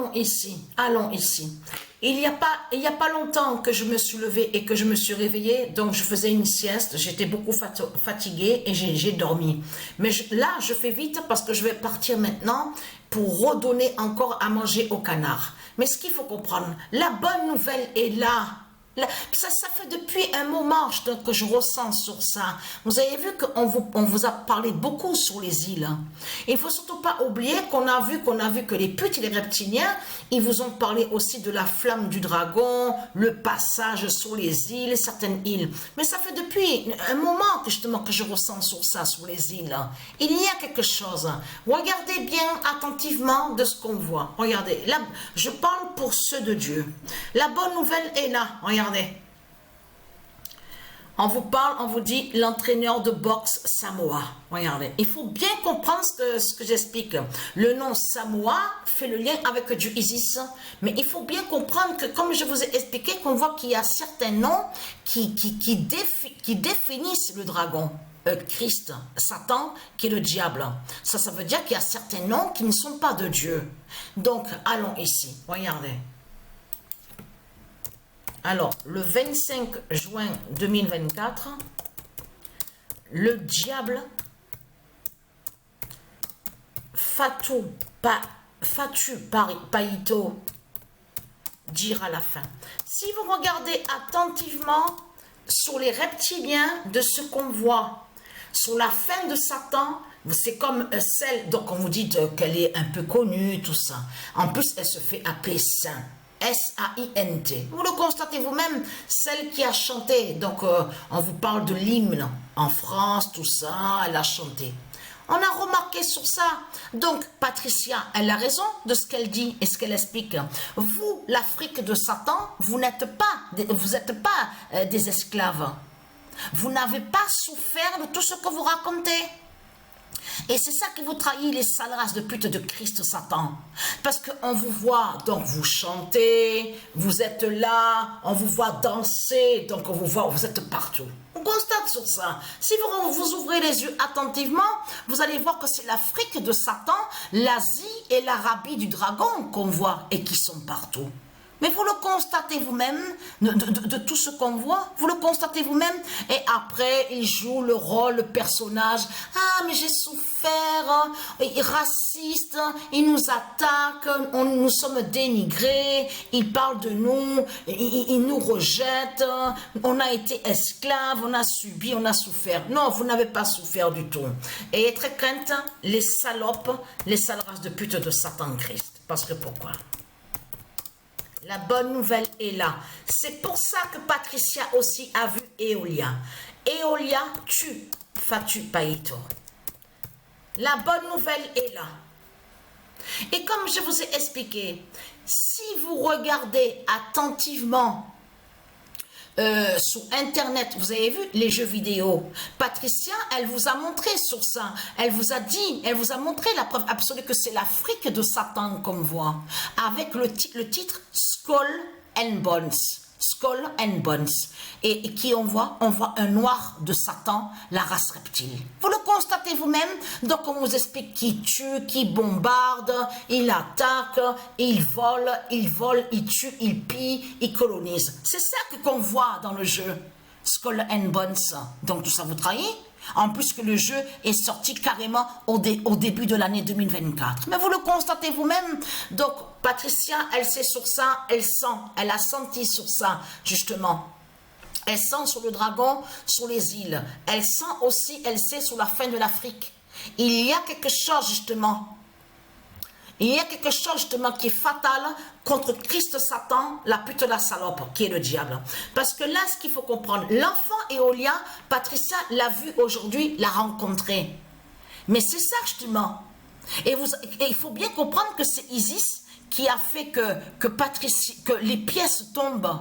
allons ici, allons ici. Il y a pas longtemps que je me suis levée et que je me suis réveillée, donc je faisais une sieste, j'étais beaucoup fatiguée et j'ai dormi. Mais là, je fais vite parce que je vais partir maintenant pour redonner encore à manger au canard. Mais ce qu'il faut comprendre, la bonne nouvelle est là. Ça fait depuis un moment que je ressens sur ça. Vous avez vu qu'on vous a parlé beaucoup sur les îles. Il ne faut surtout pas oublier qu'on a vu que les petits les reptiliens, ils vous ont parlé aussi de la flamme du dragon, le passage sur les îles, certaines îles. Mais ça fait depuis un moment que je ressens sur ça, sur les îles. Il y a quelque chose. Regardez bien attentivement de ce qu'on voit. Regardez, là, je parle pour ceux de Dieu. La bonne nouvelle est là. Regardez. On vous parle, on vous dit l'entraîneur de boxe Samoa. Regardez, il faut bien comprendre ce que j'explique. Le nom Samoa fait le lien avec Dieu Isis, mais il faut bien comprendre que, comme je vous ai expliqué, qu'on voit qu'il y a certains noms qui définissent le dragon. Christ, Satan, qui est le diable. Ça veut dire qu'il y a certains noms qui ne sont pas de Dieu. Donc, allons ici. Regardez. Alors, le 25 juin 2024, le diable Fatu Paito dira la fin. Si vous regardez attentivement sur les reptiliens de ce qu'on voit, sur la fin de Satan, c'est comme celle, donc on vous dit qu'elle est un peu connue, tout ça. En plus, elle se fait appeler saint. S-A-I-N-T. Vous le constatez vous-même, celle qui a chanté, donc on vous parle de l'hymne en France, tout ça, elle a chanté. On a remarqué sur ça. Donc, Patricia, elle a raison de ce qu'elle dit et ce qu'elle explique. Vous, l'Afrique de Satan, vous n'êtes pas des esclaves. Vous n'avez pas souffert de tout ce que vous racontez. Et c'est ça qui vous trahit, les sales races de pute de Christ Satan. Parce qu'on vous voit, donc vous chantez, vous êtes là, on vous voit danser, donc on vous voit, vous êtes partout. On constate sur ça. Si vous ouvrez les yeux attentivement, vous allez voir que c'est l'Afrique de Satan, l'Asie et l'Arabie du dragon qu'on voit et qui sont partout. Mais vous le constatez vous-même, de tout ce qu'on voit, vous le constatez vous-même, et après, il joue le rôle, le personnage. Ah, mais j'ai souffert, il est raciste, il nous attaque, nous sommes dénigrés, il parle de nous, il nous rejette, on a été esclaves, on a subi, on a souffert. Non, vous n'avez pas souffert du tout. Et très crainte, les salopes, les sales races de pute de Satan Christ. Parce que pourquoi ? La bonne nouvelle est là. C'est pour ça que Patricia aussi a vu Eolia. Eolia tue Fatu Paito. La bonne nouvelle est là. Et comme je vous ai expliqué, si vous regardez attentivement sur Internet, vous avez vu les jeux vidéo. Patricia, elle vous a montré sur ça. Elle vous a dit, elle vous a montré la preuve absolue que c'est l'Afrique de Satan qu'on voit. Avec le titre Skull and Bones. Skull and Bones. Et qui on voit un noir de Satan, la race reptile. Vous le constatez vous-même. Donc on vous explique qui tue, qui bombarde, il attaque, il vole, il tue, il pille, il colonise. C'est ça qu'on voit dans le jeu. Skull and Bones. Donc tout ça vous trahit. En plus que le jeu est sorti carrément au début de l'année 2024. Mais vous le constatez vous-même. Donc, Patricia, elle sait sur ça, elle sent, elle a senti sur ça, justement. Elle sent sur le dragon, sur les îles. Elle sent aussi, elle sait sur la fin de l'Afrique. Il y a quelque chose, justement. Il y a quelque chose, justement, qui est fatal contre Christ Satan, la pute de la salope, qui est le diable. Parce que là, ce qu'il faut comprendre, l'enfant Eolia, Patricia l'a vu aujourd'hui, l'a rencontré. Mais c'est ça, justement. Et il faut bien comprendre que c'est Isis qui a fait que les pièces tombent.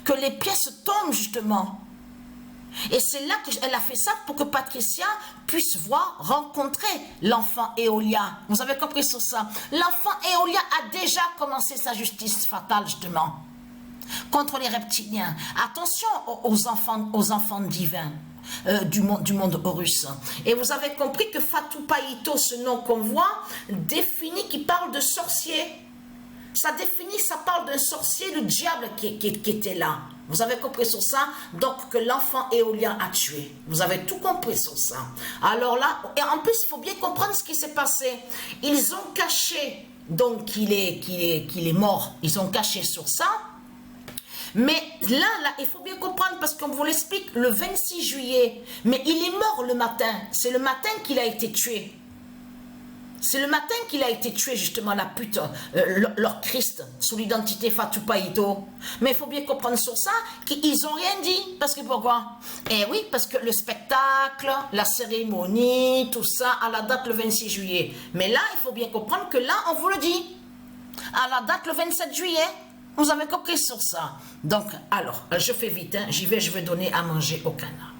Que les pièces tombent, justement. Et c'est là qu'elle a fait ça pour que Patricia puisse rencontrer l'enfant Eolia. Vous avez compris sur ça? L'enfant Eolia a déjà commencé sa justice fatale, justement, contre les reptiliens. Attention aux enfants divins du monde Horus. Et vous avez compris que Fatu Paito, ce nom qu'on voit, définit, qui parle de sorcier. ça définit, ça parle d'un sorcier, le diable qui était là. Vous avez compris sur ça? Donc, que l'enfant éolien a tué. Vous avez tout compris sur ça. Alors là, et en plus, il faut bien comprendre ce qui s'est passé. Ils ont caché, donc, qu'il est mort. Ils ont caché sur ça. Mais là, il faut bien comprendre, parce qu'on vous l'explique, le 26 juillet, mais il est mort le matin. C'est le matin qu'il a été tué. C'est le matin qu'il a été tué, justement, la pute, leur Christ, sous l'identité Fatou Païto. Mais il faut bien comprendre sur ça qu'ils n'ont rien dit. Parce que pourquoi? Eh oui, parce que le spectacle, la cérémonie, tout ça, à la date le 26 juillet. Mais là, il faut bien comprendre que là, on vous le dit. À la date le 27 juillet. Vous avez compris sur ça. Donc, alors, je fais vite, hein, j'y vais, je vais donner à manger au canard.